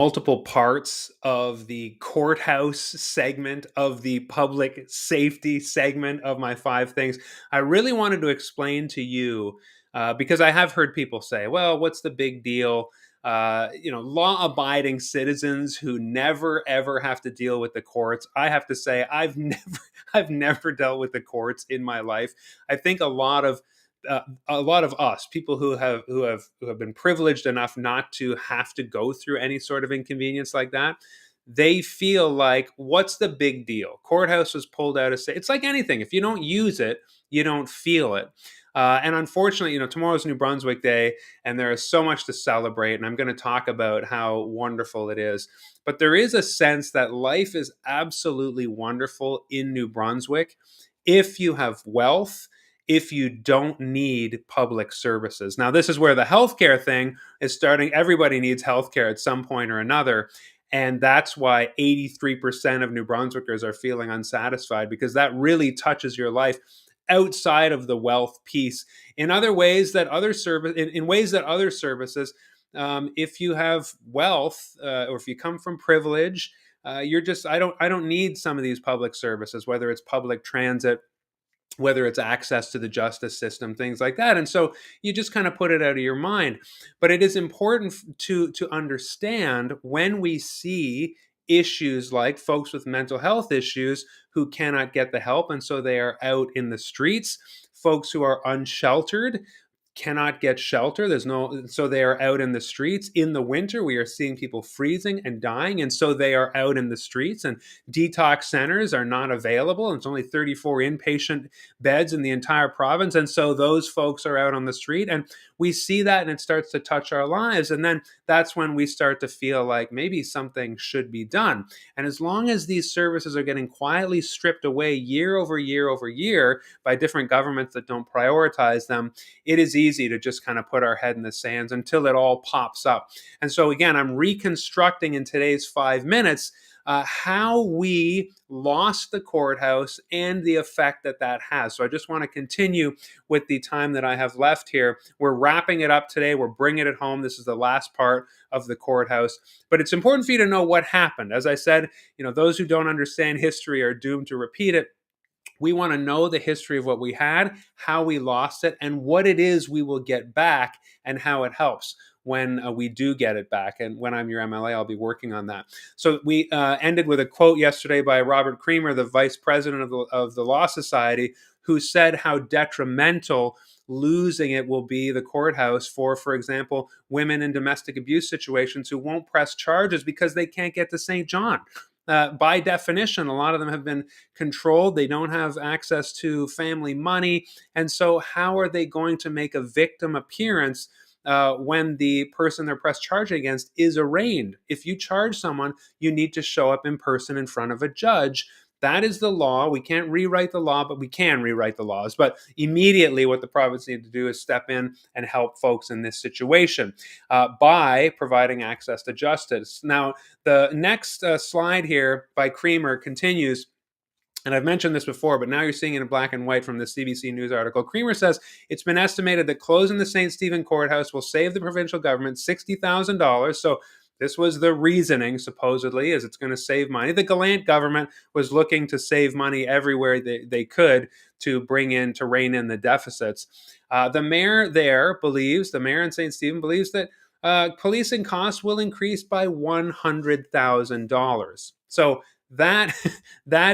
Multiple parts of the courthouse segment of the public safety segment of my five things. I really wanted to explain to you because I have heard people say, well, what's the big deal? Law abiding citizens who never ever have to deal with the courts. I have to say, I've never dealt with the courts in my life. I think a lot of us people who have been privileged enough not to have to go through any sort of inconvenience like that, they feel like, what's the big deal? Courthouse was pulled out of state. It's like anything. If you don't use it, you don't feel it. And unfortunately, tomorrow's New Brunswick Day, and there is so much to celebrate. And I'm going to talk about how wonderful it is. But there is a sense that life is absolutely wonderful in New Brunswick if you have wealth, if you don't need public services. Now, this is where the healthcare thing is starting. Everybody needs healthcare at some point or another. And that's why 83% of New Brunswickers are feeling unsatisfied, because that really touches your life outside of the wealth piece. In other ways that other service, in ways that other services, if you have wealth or if you come from privilege, you're just I don't need some of these public services, whether it's public transit, whether it's access to the justice system, things like that. And so you just kind of put it out of your mind. But it is important to understand when we see issues like folks with mental health issues who cannot get the help, and so they are out in the streets, folks who are unsheltered cannot get shelter. So they are out in the streets. In the winter, we are seeing people freezing and dying, and so they are out in the streets, and detox centers are not available. And it's only 34 inpatient beds in the entire province, and so those folks are out on the street, and we see that, and it starts to touch our lives. And then that's when we start to feel like maybe something should be done. And as long as these services are getting quietly stripped away year over year over year by different governments that don't prioritize them, it is easy to just kind of put our head in the sands until it all pops up. And so, again, I'm reconstructing in today's 5 minutes how we lost the courthouse and the effect that that has. So I just want to continue with the time that I have left here. We're wrapping it up today. We're bringing it home. This is the last part of the courthouse. But it's important for you to know what happened. As I said, those who don't understand history are doomed to repeat it. We want to know the history of what we had, how we lost it, and what it is we will get back, and how it helps when we do get it back. And when I'm your MLA, I'll be working on that. So we ended with a quote yesterday by Robert Creamer, the vice president of the Law Society, who said how detrimental losing it will be, the courthouse, for example, women in domestic abuse situations who won't press charges because they can't get to St. John. By definition, a lot of them have been controlled. They don't have access to family money. And so how are they going to make a victim appearance when the person they're pressed charge against is arraigned? If you charge someone, you need to show up in person in front of a judge. That is the law. We can't rewrite the law, but we can rewrite the laws. But immediately what the province needs to do is step in and help folks in this situation by providing access to justice. Now, the next slide here by Creamer continues. And I've mentioned this before, but now you're seeing it in black and white from the CBC News article. Creamer says it's been estimated that closing the St. Stephen Courthouse will save the provincial government $60,000. So this was the reasoning, supposedly, is it's going to save money. The Gallant government was looking to save money everywhere they could to rein in the deficits. The mayor in St. Stephen believes that policing costs will increase by $100,000. So that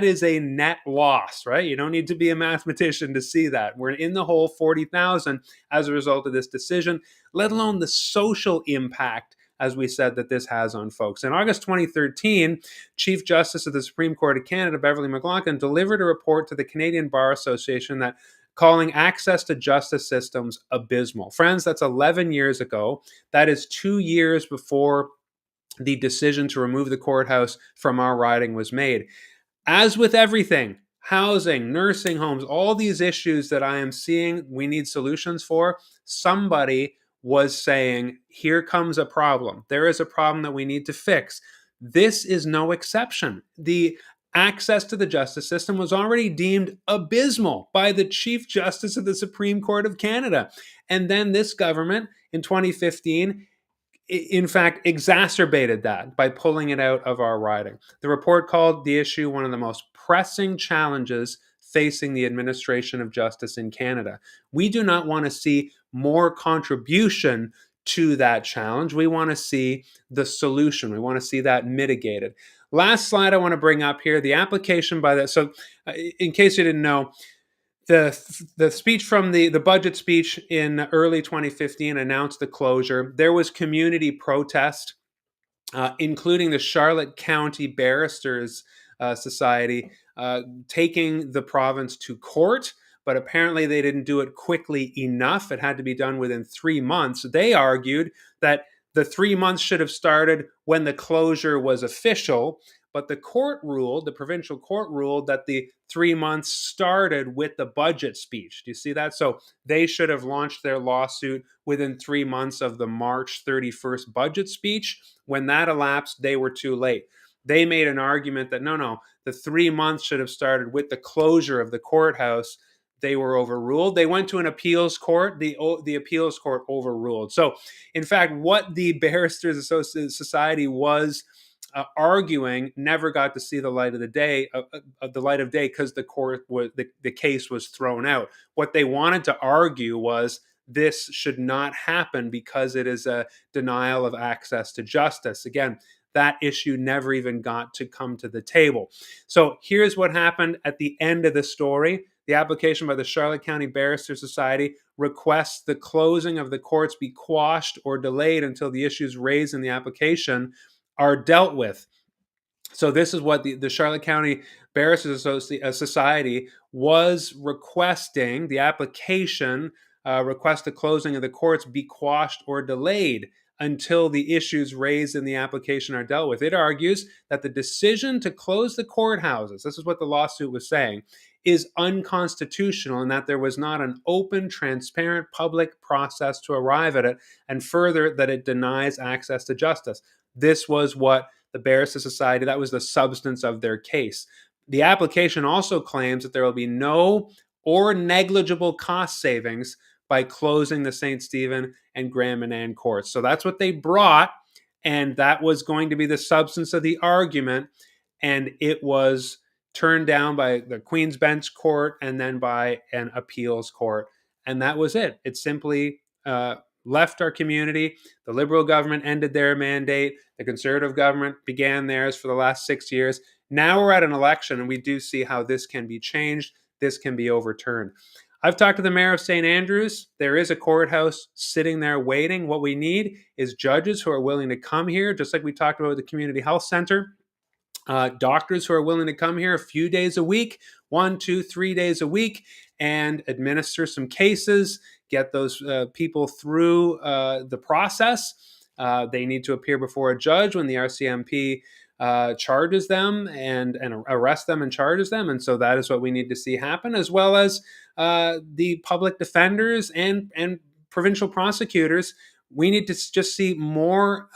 is a net loss, right? You don't need to be a mathematician to see that. We're in the hole 40,000 as a result of this decision, let alone the social impact, as we said, that this has on folks. In August 2013, Chief Justice of the Supreme Court of Canada, Beverly McLaughlin, delivered a report to the Canadian Bar Association that calling access to justice systems abysmal. Friends, that's 11 years ago. That is 2 years before the decision to remove the courthouse from our riding was made. As with everything, housing, nursing homes, all these issues that I am seeing we need solutions for, somebody was saying, here comes a problem. There is a problem that we need to fix. This is no exception. The access to the justice system was already deemed abysmal by the Chief Justice of the Supreme Court of Canada. And then this government in 2015 in fact, exacerbated that by pulling it out of our riding. The report called the issue one of the most pressing challenges facing the administration of justice in Canada. We do not want to see more contribution to that challenge. We want to see the solution. We want to see that mitigated. Last slide I want to bring up here, the application by the, so in case you didn't know, the speech from the budget speech in early 2015 announced the closure. There was community protest, including the Charlotte County Barristers Society taking the province to court. But apparently, they didn't do it quickly enough. It had to be done within 3 months. They argued that the 3 months should have started when the closure was official. But the court ruled, the provincial court ruled, that the 3 months started with the budget speech. Do you see that? So they should have launched their lawsuit within 3 months of the March 31st budget speech. When that elapsed, they were too late. They made an argument that no, the 3 months should have started with the closure of the courthouse. They were overruled. They went to an appeals court. The appeals court overruled. So, in fact, what the Barristers Society was arguing never got to see the light of the day, because the court was the case was thrown out. What they wanted to argue was this should not happen because it is a denial of access to justice. Again, that issue never even got to come to the table. So here's what happened at the end of the story. The application by the Charlotte County Barrister Society requests the closing of the courts be quashed or delayed until the issues raised in the application are dealt with. So this is what the Charlotte County Barristers Society was requesting. The application requests the closing of the courts be quashed or delayed until the issues raised in the application are dealt with. It argues that the decision to close the courthouses, this is what the lawsuit was saying, is unconstitutional, and that there was not an open, transparent, public process to arrive at it, and further, that it denies access to justice. This was what the Barrister Society, that was the substance of their case. The application also claims that there will be no or negligible cost savings by closing the St. Stephen and Grand Manan courts. So that's what they brought, and that was going to be the substance of the argument, and it was turned down by the Queen's Bench Court and then by an appeals court, and that was it. It simply left our community. The Liberal government ended their mandate. The Conservative government began theirs for the last 6 years. Now we're at an election, and we do see how this can be changed. This can be overturned. I've talked to the mayor of St. Andrews. There is a courthouse sitting there waiting. What we need is judges who are willing to come here, just like we talked about with the community health center. Doctors who are willing to come here a few days a week, 1, 2, 3 days a week, and administer some cases, get those people through the process. They need to appear before a judge when the RCMP charges them and arrests them and charges them. And so that is what we need to see happen, as well as the public defenders and provincial prosecutors. We need to just see more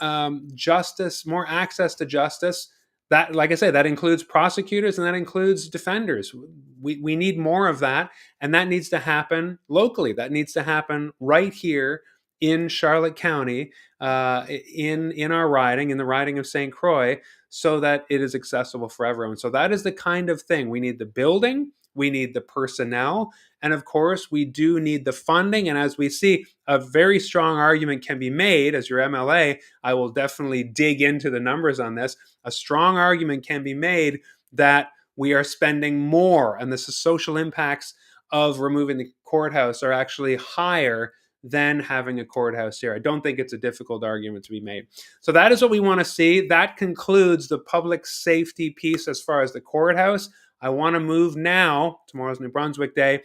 justice, more access to justice. That, like I say, that includes prosecutors and that includes defenders. We need more of that, and that needs to happen locally. That needs to happen right here in Charlotte County, in our riding, in the riding of Saint Croix, so that it is accessible for everyone. So that is the kind of thing. We need the building, we need the personnel, and of course, we do need the funding. And as we see, a very strong argument can be made. As your MLA, I will definitely dig into the numbers on this. A strong argument can be made that we are spending more, and the social impacts of removing the courthouse are actually higher than having a courthouse here. I don't think it's a difficult argument to be made. So that is what we want to see. That concludes the public safety piece as far as the courthouse. I want to move now, tomorrow's New Brunswick Day,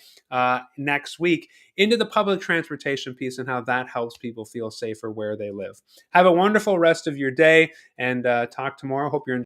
next week, into the public transportation piece and how that helps people feel safer where they live. Have a wonderful rest of your day, and talk tomorrow. Hope you're